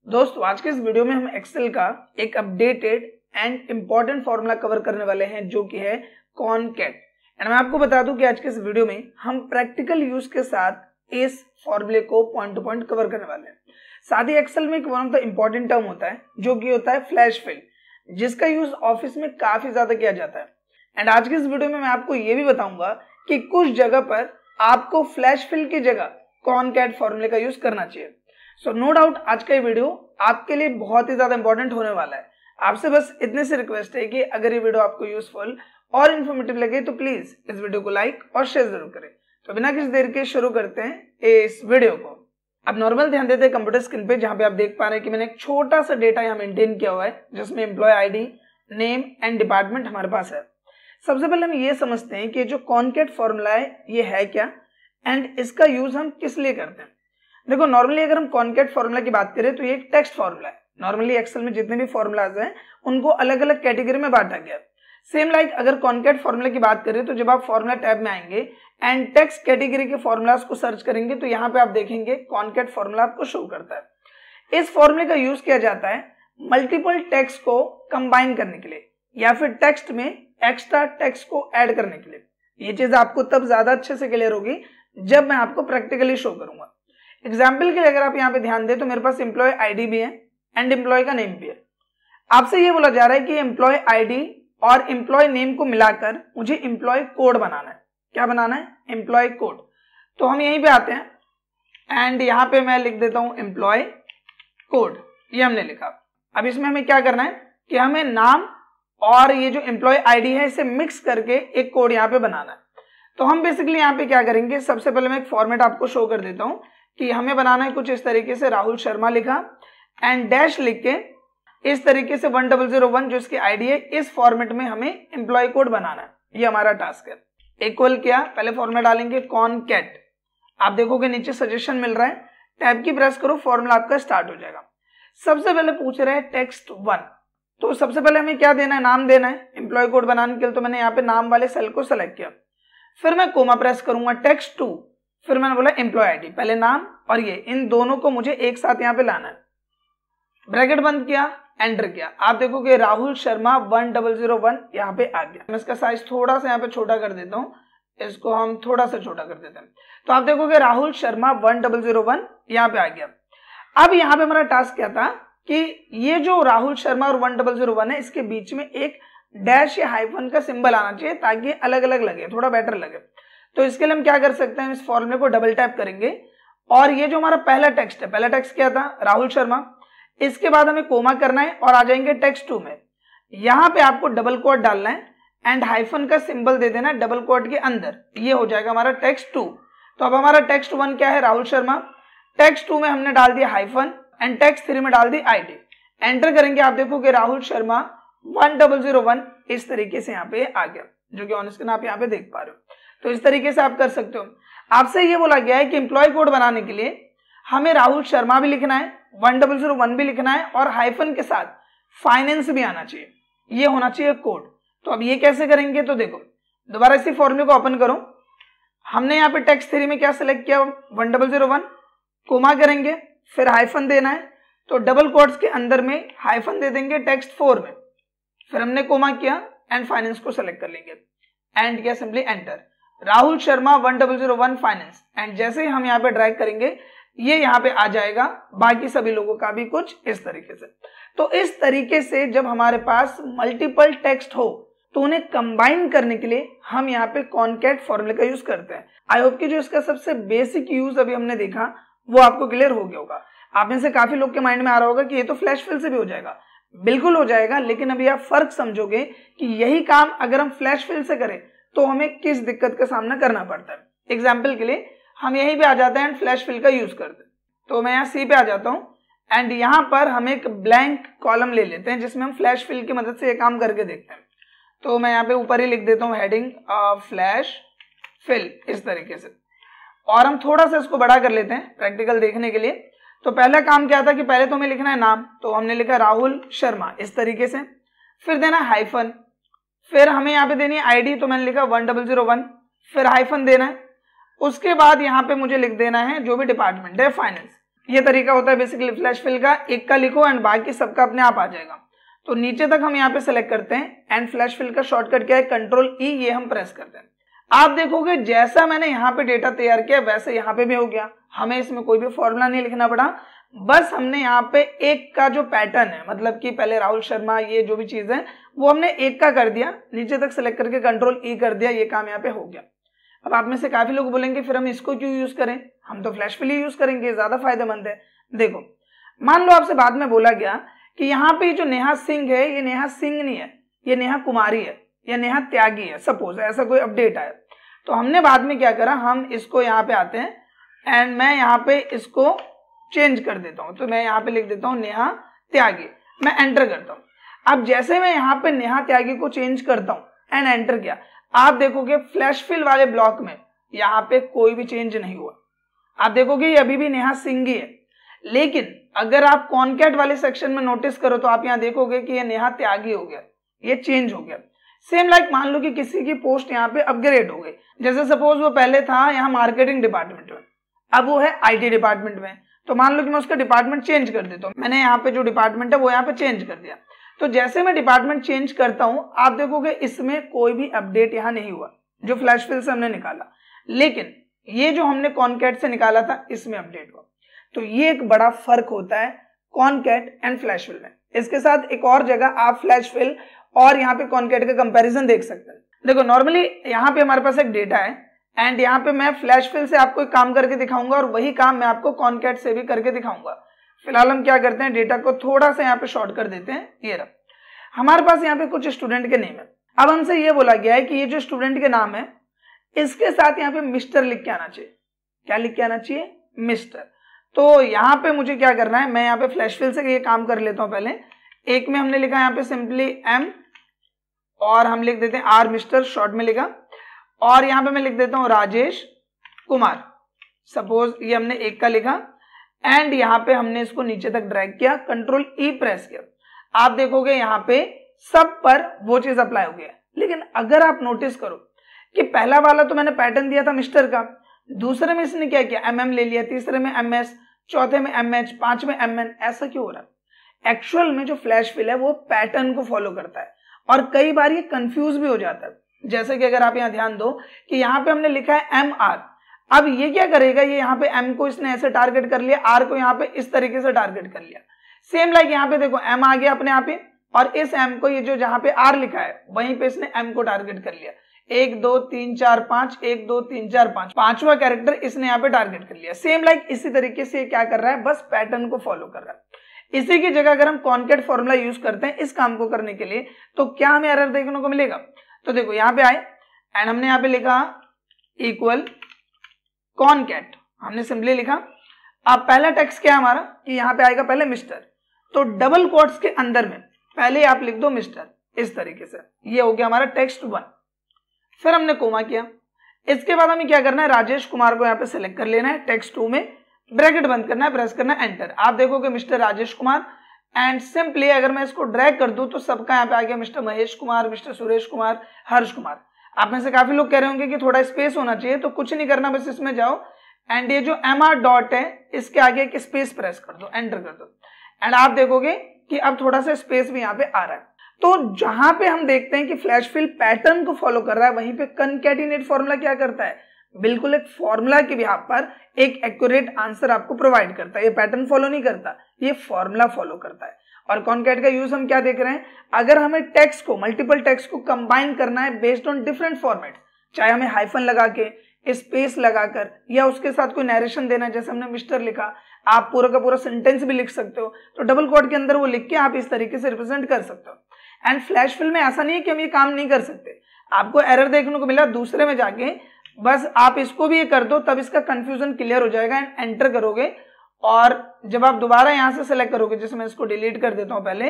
दोस्तों आज के इस वीडियो में हम एक्सेल का एक updated and important formula cover करने वाले हैं जो कि है कॉनकैट। एंड मैं आपको बता दूं कि आज के इस वीडियो में हम प्रैक्टिकल यूज के साथ इस फॉर्मूले को पॉइंट टू पॉइंट कवर करने वाले हैं। साथ ही एक्सेल में एक one of the important term होता है जो कि होता है फ्लैश फिल, जिसका यूज ऑफिस में काफी ज्यादा किया जाता है। एंड आज के इस वीडियो में मैं आपको ये भी बताऊंगा कि कुछ जगह पर आपको फ्लैश फिल की जगह कॉनकैट फॉर्मूले का यूज करना चाहिए। सो नो डाउट आज का ये वीडियो आपके लिए बहुत ही ज्यादा इंपॉर्टेंट होने वाला है। आपसे बस इतने से रिक्वेस्ट है कि अगर ये वीडियो आपको यूजफुल और इन्फॉर्मेटिव लगे तो प्लीज इस वीडियो को लाइक और शेयर जरूर करें। तो बिना किसी देर के शुरू करते हैं इस वीडियो को। अब नॉर्मल ध्यान देते हैं कंप्यूटर स्क्रीन पे, जहां पे आप देख पा रहे हैं कि मैंने एक छोटा सा डेटा यहाँ मेंटेन किया हुआ है जिसमें employee ID, name and department हमारे पास है। सबसे पहले हम ये समझते हैं कि जो कॉनकैट फॉर्मूला है ये है क्या एंड इसका यूज हम किस लिए करते हैं। देखो नॉर्मली अगर हम कॉनकैट फॉर्मूला की बात करें तो ये एक टेक्स्ट फॉर्मूला है। नॉर्मली एक्सेल में जितने भी फॉर्मूलाज हैं उनको अलग अलग कैटेगरी में बांटा गया। सेम लाइक अगर कॉनकैट फॉर्मूला की बात करें तो जब आप फॉर्मूला टैब में आएंगे एंड टेक्स्ट कैटेगरी के फॉर्मूलाज को सर्च करेंगे तो यहाँ पे आप देखेंगे कॉनकैट फॉर्मूला आपको शो करता है। इस फॉर्मूले का यूज किया जाता है मल्टीपल टेक्स्ट को कंबाइन करने के लिए या फिर टेक्स्ट में एक्स्ट्रा टेक्स्ट को ऐड करने के लिए। ये चीज आपको तब ज्यादा अच्छे से क्लियर होगी जब मैं आपको प्रैक्टिकली शो करूंगा। एग्जाम्पल के लिए अगर आप यहाँ पे ध्यान दें तो मेरे पास एम्प्लॉय आईडी भी है एंड एम्प्लॉय का नेम भी है। आपसे ये बोला जा रहा है कि एम्प्लॉय आईडी और एम्प्लॉय नेम को मिलाकर मुझे एम्प्लॉय कोड बनाना है। क्या बनाना है? Employee code. तो हम यहीं पे आते हैं एंड यहाँ पे मैं लिख देता हूं एम्प्लॉय कोड। ये हमने लिखा। अब इसमें हमें क्या करना है कि हमें नाम और ये जो एम्प्लॉय आईडी है इसे मिक्स करके एक कोड यहाँ पे बनाना है। तो हम बेसिकली यहाँ पे क्या करेंगे, सबसे पहले मैं एक फॉर्मेट आपको शो कर देता हूँ कि हमें बनाना है कुछ इस तरीके से। राहुल शर्मा लिखा एंड डैश लिख के इस तरीके से 1001 जो इसकी आईडी है, इस फॉर्मेट में हमें एम्प्लॉय कोड बनाना है। ये हमारा टास्क है। इक्वल किया, पहले फॉर्मेट डालेंगे कॉनकैट। आप देखोगे नीचे सजेशन मिल रहा है, टैब की प्रेस करो, फॉर्मूला आपका स्टार्ट हो जाएगा। सबसे पहले पूछ रहा है टेक्स्ट 1। तो सबसे पहले हमें क्या देना है? नाम देना है एम्प्लॉय कोड बनाने के लिए। तो मैंने यहाँ पे नाम वाले सेल को सेलेक्ट किया, फिर मैं कोमा प्रेस करूंगा, टेक्स्ट 2, फिर मैंने बोला एम्प्लॉय आईडी। पहले नाम और ये इन दोनों को मुझे एक साथ यहाँ पे लाना है। ब्रैकेट बंद किया, एंटर किया। आप देखोगे राहुल शर्मा 1001 यहाँ पे आ गया। मैं इसका साइज थोड़ा सा यहाँ पे छोटा कर देता हूँ, इसको हम थोड़ा सा छोटा कर देते हैं। तो आप देखोगे राहुल शर्मा 1001 यहाँ पे आ गया। अब यहाँ पे हमारा टास्क क्या था कि ये जो राहुल शर्मा और 1001 है इसके बीच में एक डैश या हाइफन का सिंबल आना चाहिए ताकि अलग अलग लगे, थोड़ा बेटर लगे। तो इसके लिए हम क्या कर सकते हैं, इस फॉर्मूले को डबल टैप करेंगे और ये जो हमारा पहला टेक्स्ट है, पहला टेक्स्ट क्या था? राहुल शर्मा। इसके बाद हमें कोमा करना है और आ जाएंगे टेक्स्ट 2 में। यहां पे आपको डबल कोट डालना है एंड हाइफन का सिंबल दे देना है डबल कोट के अंदर। ये हो जाएगा हमारा टेक्स्ट 2। तो अब हमारा टेक्स्ट 1 क्या है? राहुल शर्मा। टेक्स्ट 2 में हमने डाल दिया हाइफन एंड टेक्स्ट 3 में डाल दी आईडी। एंटर करेंगे, आप देखोगे राहुल शर्मा 1001 इस तरीके से यहाँ पे आ गया, जो कि ऑन स्क्रीन आप यहाँ पे देख पा रहे हो। तो इस तरीके से आप कर सकते हो। आपसे ये बोला गया है कि एम्प्लॉय कोड बनाने के लिए हमें राहुल शर्मा भी लिखना है, 1001 भी लिखना है और हाइफन के साथ फाइनेंस भी आना चाहिए। ये होना चाहिए कोड। तो अब ये कैसे करेंगे? तो देखो दोबारा इसी फॉर्मूले को ओपन करो। हमने यहाँ पे टेक्स्ट 3 में क्या सिलेक्ट किया? 1001। कोमा करेंगे, फिर हाइफन देना है, तो डबल कोट्स के अंदर में हाइफन दे देंगे टेक्स्ट 4 में। फिर हमने कोमा किया एंड फाइनेंस को सेलेक्ट कर लेंगे एंड किया simply enter. Rahul Sharma 1001 finance. And जैसे ही हम यहाँ पे ड्रैग करेंगे ये यहाँ पे आ जाएगा, बाकी सभी लोगों का भी कुछ इस तरीके से। तो इस तरीके से जब हमारे पास मल्टीपल टेक्स्ट हो तो उन्हें कंबाइन करने के लिए हम यहाँ पे कॉनकैट फॉर्मूले का यूज करते हैं। आई होप कि जो इसका सबसे बेसिक यूज अभी हमने देखा वो आपको क्लियर हो गया होगा। आप में से काफी लोग के माइंड में आ रहा होगा कि ये तो फ्लैश फिल से भी हो जाएगा। बिल्कुल हो जाएगा, लेकिन अभी आप फर्क समझोगे कि यही काम अगर हम फ्लैश फिल से करें तो हमें किस दिक्कत का सामना करना पड़ता है। एग्जाम्पल के लिए हम यहीं पे आ जाते हैं एंड फ्लैश फिल का यूज करते हैं। तो मैं यहाँ सी पे आ जाता हूँ एंड यहाँ पर हम एक ब्लैंक कॉलम ले लेते हैं जिसमें हम फ्लैश फिल की मदद से ये काम करके देखते हैं। तो मैं यहाँ पे ऊपर ही लिख देता हूँ हेडिंग फ्लैश फिल इस तरीके से, और हम थोड़ा सा इसको बड़ा कर लेते हैं प्रैक्टिकल देखने के लिए। तो पहला काम क्या था कि पहले तो हमें लिखना है नाम, तो हमने लिखा राहुल शर्मा इस तरीके से, फिर देना हाइफन, फिर हमें यहाँ पे देनी है आईडी, तो मैंने लिखा 1001, फिर हाइफन देना है। उसके बाद यहाँ पे मुझे लिख देना है जो भी डिपार्टमेंट है फाइनेंस। ये तरीका होता है बेसिकली फ्लैश फिल का, एक का लिखो एंड बाकी सबका अपने आप आ जाएगा। तो नीचे तक हम यहाँ पे सेलेक्ट करते हैं एंड फ्लैश फिल का शॉर्टकट क्या है, कंट्रोल ई, ये हम प्रेस करते हैं। आप देखोगे जैसा मैंने यहाँ पे डेटा तैयार किया वैसे यहाँ पे भी हो गया, हमें इसमें कोई भी फॉर्मूला नहीं लिखना पड़ा, बस हमने यहाँ पे एक का जो पैटर्न है, मतलब कि पहले राहुल शर्मा ये जो भी चीज है वो हमने एक का कर दिया, नीचे तक सेलेक्ट करके कंट्रोल ई कर दिया, ये काम यहाँ पे हो गया। अब आप में से काफी लोग बोलेंगे फिर हम इसको क्यों यूज करें, हम तो फ्लैश फिल ही यूज करेंगे, ज्यादा फायदेमंद है। देखो मान लो आपसे बाद में बोला गया कि यहाँ पे जो नेहा सिंह है ये नेहा सिंह नहीं है, ये नेहा कुमारी है या नेहा त्यागी है, सपोज ऐसा कोई अपडेट आया, तो हमने बाद में क्या करा, हम इसको यहाँ पे आते हैं एंड मैं यहाँ पे इसको चेंज कर देता हूँ, तो मैं यहाँ पे लिख देता हूँ नेहा त्यागी, मैं एंटर करता हूँ। अब जैसे मैं यहाँ पे नेहा त्यागी को चेंज करता हूँ एंड एंटर किया, आप देखोगे फ्लैश फिल वाले ब्लॉक में यहाँ पे कोई भी चेंज नहीं हुआ, आप देखोगे ये अभी भी नेहा सिंह ही है। लेकिन अगर आप कॉनकैट वाले सेक्शन में नोटिस करो तो आप यहाँ देखोगे कि ये नेहा त्यागी हो गया, ये चेंज हो गया। सेम लाइक मान लो कि किसी की पोस्ट यहाँ पे अपग्रेड हो गई, जैसे सपोज वो पहले था यहाँ मार्केटिंग डिपार्टमेंट में, अब वो है आईटी डिपार्टमेंट में, तो मान लो कि मैं उसका डिपार्टमेंट चेंज कर देता हूँ, मैंने यहाँ पे जो डिपार्टमेंट है वो यहाँ पे चेंज कर दिया, तो जैसे मैं डिपार्टमेंट चेंज करता हूँ आप देखोगे इसमें कोई भी अपडेट यहाँ नहीं हुआ जो फ्लैश फिल से हमने निकाला, लेकिन ये जो हमने कॉनकैट से निकाला था इसमें अपडेट हुआ। तो ये एक बड़ा फर्क होता है कॉनकैट एंड फ्लैश फिल में। इसके साथ एक और जगह आप फ्लैश फिल और यहाँ पे कॉनकैट का कंपैरिजन देख सकते हैं। देखो नॉर्मली यहाँ पे हमारे पास एक डेटा है एंड यहाँ पे मैं फ्लैश फिल से आपको एक काम करके दिखाऊंगा और वही काम मैं आपको कॉनकैट से भी करके दिखाऊंगा। फिलहाल हम क्या करते हैं, डेटा को थोड़ा सा यहाँ पे शॉर्ट कर देते हैं। ये रहा हमारे पास यहाँ पे कुछ स्टूडेंट के नेम है। अब हमसे ये बोला गया है कि ये जो स्टूडेंट के नाम है इसके साथ यहाँ पे मिस्टर लिख के आना चाहिए। क्या लिख के आना चाहिए, मिस्टर। तो यहाँ पे मुझे क्या करना है, मैं यहाँ पे फ्लैश फिल से ये काम कर लेता हूँ। पहले एक में हमने लिखा यहाँ पे सिंपली एम और हम लिख देते हैं आर, मिस्टर शॉर्ट में लिखा, और यहाँ पे मैं लिख देता हूँ राजेश कुमार, सपोज ये हमने एक का लिखा एंड यहाँ पे हमने इसको नीचे तक ड्रैग किया, कंट्रोल ई प्रेस किया। आप देखोगे यहाँ पे सब पर वो चीज अप्लाई हो गया। लेकिन अगर आप नोटिस करो कि पहला वाला तो मैंने पैटर्न दिया था मिस्टर का, दूसरे में इसने क्या किया, एमएम ले लिया, तीसरे में एमएस, चौथे में एमएच, पांचवें एमएन, ऐसा क्यों हो रहा है? एक्चुअल में जो फ्लैश फिल है वो पैटर्न को फॉलो करता है और कई बार ये कंफ्यूज भी हो जाता है। जैसे कि अगर आप यहाँ ध्यान दो कि यहाँ पे हमने लिखा है एम आर, अब ये क्या करेगा, ये यहाँ पे एम को इसने ऐसे टारगेट कर लिया, आर को यहाँ पे इस तरीके से टारगेट कर लिया। सेम लाइक यहाँ पे देखो एम आ गया अपने आप ही, और इस एम को ये जो जहाँ पे आर लिखा है वहीं पे इसने एम को टारगेट कर लिया। 1 2 3 4 5, 1 2 3 4 5, पांचवा कैरेक्टर इसने यहाँ पे टारगेट कर लिया। सेम लाइक इसी तरीके से क्या कर रहा है, बस पैटर्न को फॉलो कर रहा है। इसी की जगह अगर हम कॉनकैट फॉर्मूला यूज करते हैं इस काम को करने के लिए, तो क्या हमें एरर देखने को मिलेगा? तो देखो यहाँ पे आए एंड हमने यहाँ पे लिखा इक्वल कॉनकैट, हमने सिंपली लिखा। अब पहला टेक्स्ट क्या है हमारा कि यहाँ पे आएगा पहले मिस्टर, तो डबल कोट्स के अंदर में पहले आप लिख दो मिस्टर, इस तरीके से। ये हो गया हमारा टेक्स्ट 1। फिर हमने कोमा किया। इसके बाद हमें क्या करना है, राजेश कुमार को यहाँ पे सिलेक्ट कर लेना है, टेक्स्ट 2 में ब्रैकेट बंद करना है, प्रेस करना है एंटर। आप देखोगे mister Rajesh Kumar and simply अगर मैं इसको ड्रैग कर दूं तो सबका यहाँ पे आ गया मिस्टर महेश कुमार, मिस्टर सुरेश कुमार, हर्ष कुमार। आप में से काफी लोग कह रहे होंगे कि थोड़ा स्पेस होना चाहिए, तो कुछ नहीं करना, बस इसमें जाओ एंड ये जो MR डॉट है इसके आगे एक स्पेस प्रेस कर दो, एंटर कर दो एंड आप देखोगे कि अब थोड़ा सा स्पेस भी यहाँ पे आ रहा है। तो जहां पे हम देखते हैं कि फ्लैश फिल पैटर्न को फॉलो कर रहा है, वहीं पे कनकैटिनेट फॉर्मूला क्या करता है, बिल्कुल एक फॉर्मूला के बिहाफ पर एक एक्यूरेट आंसर आपको प्रोवाइड करता है। ये पैटर्न फॉलो नहीं करता, ये फॉर्मूला फॉलो करता है। और कॉनकैट का यूज हम क्या देख रहे हैं, अगर हमें टेक्स्ट को, मल्टीपल टेक्स्ट को कंबाइन करना है बेस्ड ऑन डिफरेंट फॉर्मेट, चाहे हमें हाइफन लगा के, स्पेस लगाकर, या उसके साथ कोई नरेशन देना है, जैसे हमने मिस्टर लिखा, आप पूरा का पूरा सेंटेंस भी लिख सकते हो, तो डबल कोट के अंदर वो लिख के आप इस तरीके से रिप्रेजेंट कर सकते हो। एंड फ्लैश फिल में ऐसा नहीं है कि हम ये काम नहीं कर सकते। आपको एरर देखने को मिला दूसरे में जाके, बस आप इसको भी ये कर दो, तब इसका कंफ्यूजन क्लियर हो जाएगा एंड एंटर करोगे। और जब आप दोबारा यहाँ से सेलेक्ट करोगे, जैसे मैं इसको डिलीट कर देता हूँ पहले,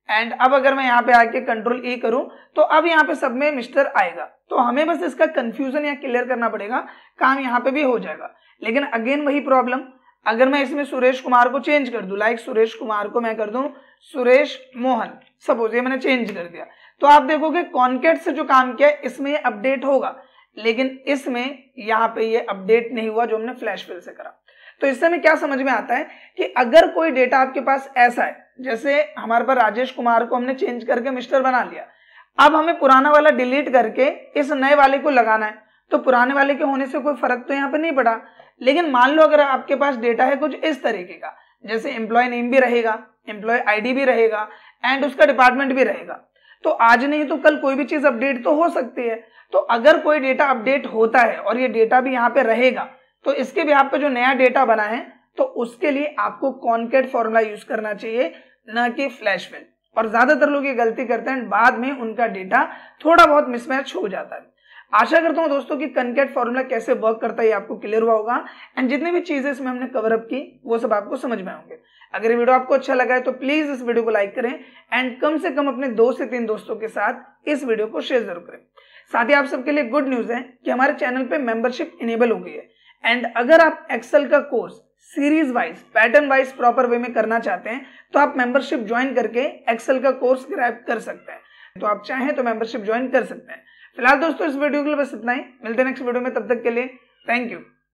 एंड अब अगर मैं यहाँ पे आके कंट्रोल ई करूं तो अब यहाँ पे सब में मिस्टर आएगा। तो हमें बस इसका कंफ्यूजन यहाँ क्लियर करना पड़ेगा, काम यहाँ पे भी हो जाएगा। लेकिन अगेन वही प्रॉब्लम, अगर मैं इसमें सुरेश कुमार को चेंज कर दूं, लाइक सुरेश कुमार को मैं कर दूं सुरेश मोहन, सपोज ये मैंने चेंज कर दिया, तो आप देखोगे कॉनकैट से जो काम किया इसमें ये अपडेट होगा, लेकिन इसमें यहाँ पे ये अपडेट नहीं हुआ जो हमने फ्लैश फिल से करा। तो इससे हमें क्या समझ में आता है कि अगर कोई डेटा आपके पास ऐसा है, जैसे हमारे पास राजेश कुमार को हमने चेंज करके मिस्टर बना लिया, अब हमें पुराना वाला डिलीट करके इस नए वाले को लगाना है, तो पुराने वाले के होने से कोई फर्क तो यहाँ पे नहीं पड़ा। लेकिन मान लो अगर आपके पास डेटा है कुछ इस तरीके का, जैसे एम्प्लॉय नेम भी रहेगा, एम्प्लॉय आईडी भी रहेगा एंड उसका डिपार्टमेंट भी रहेगा, तो आज नहीं तो कल कोई भी चीज अपडेट तो हो सकती है। तो अगर कोई डेटा अपडेट होता है और ये डेटा भी यहाँ पे रहेगा, तो इसके भी पे जो नया डेटा बना है तो उसके लिए आपको कॉनकैट फॉर्मूला यूज करना चाहिए, न कि फ्लैश फिल। और ज्यादातर लोग ये गलती करते हैं, बाद में उनका डेटा थोड़ा बहुत मिसमैच हो जाता है। आशा करता हूं दोस्तों कि कॉनकैट फॉर्मूला कैसे वर्क करता है ये आपको क्लियर हुआ होगा एंड जितनी भी चीजें इसमें हमने कवर अप की वो सब आपको समझ में आएंगे। अगर ये वीडियो आपको अच्छा लगा है तो प्लीज इस वीडियो को लाइक करें एंड कम से कम अपने 2 से 3 दोस्तों के साथ इस वीडियो को शेयर जरूर करें। साथ ही आप सबके लिए गुड न्यूज है कि हमारे चैनल पे मेंबरशिप इनेबल हो गई है एंड अगर आप एक्सेल का course series wise pattern wise proper way में करना चाहते हैं तो आप मेंबरशिप ज्वाइन करके एक्सेल का कोर्स ग्रैब कर सकते हैं। तो आप चाहें तो मेंबरशिप ज्वाइन कर सकते हैं। फिलहाल दोस्तों इस वीडियो के लिए बस इतना ही, मिलते हैं नेक्स्ट वीडियो में, तब तक के लिए थैंक यू।